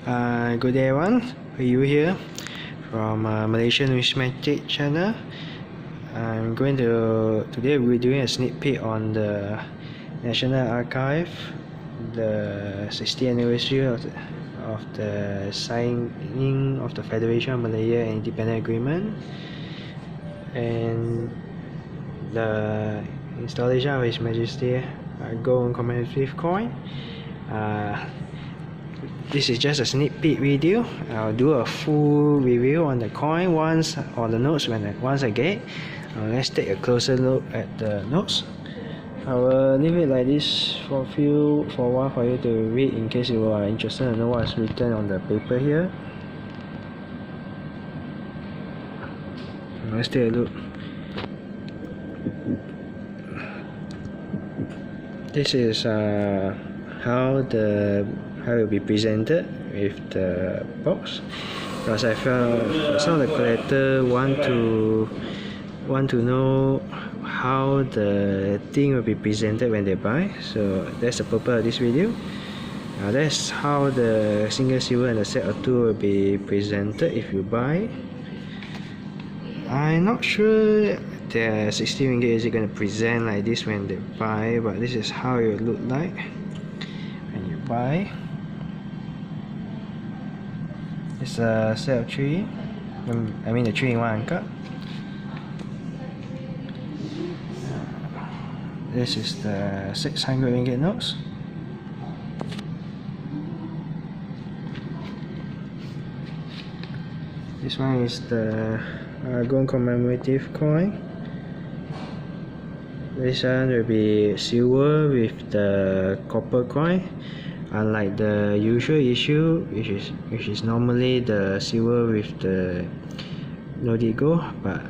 Good day everyone, you here from Malaysia Numismatic channel. Today we're doing a sneak peek on the National Archive, the 60th anniversary of the signing of the Federation of Malaya and Independent Agreement, and the installation of His Majesty Agong commemorative coin. This is just a sneak peek video. I'll do a full review on the coin once, or the notes once I get. Let's take a closer look at the notes. I will leave it like this for a while for you to read in case you are interested to know what's written on the paper here. Let's take a look. This is how it will be presented with the box, because I felt some of the collector want to know how the thing will be presented when they buy. So that's the purpose of this video. That's how the single silver and the set of two will be presented if you buy. I'm not sure the 60 ringgit is going to present like this when they buy, but this is how it will look like when you buy. It's a set of three. I mean the 3-in-1 angkat. This is the 600 ringgit notes. This one is the Agong commemorative coin. This one will be silver with the copper coin, unlike the usual issue, which is normally the silver with the loaded gold. But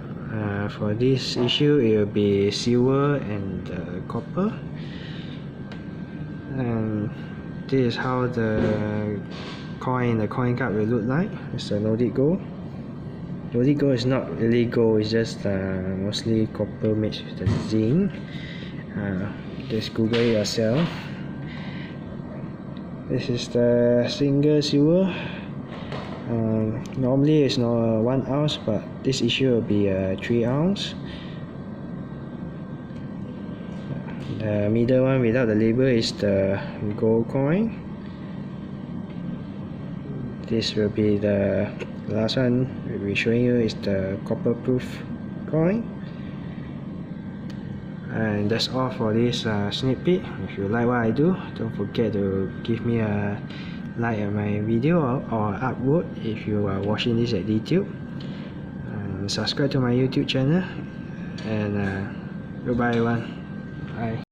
for this issue, it will be silver and copper. And this is how the coin card will look like. It's a loaded gold. Loaded gold is not really gold, it's just mostly copper mixed with the zinc. Just Google it yourself. This is the single silver. Normally it's not 1 ounce, but this issue will be 3 ounce. The middle one without the label is the gold coin. This will be the last one we'll be showing you, is the copper proof coin. And that's all for this sneak peek. If you like what I do, don't forget to give me a like on my video or upvote if you are watching this at YouTube. And subscribe to my YouTube channel. And goodbye everyone. Bye.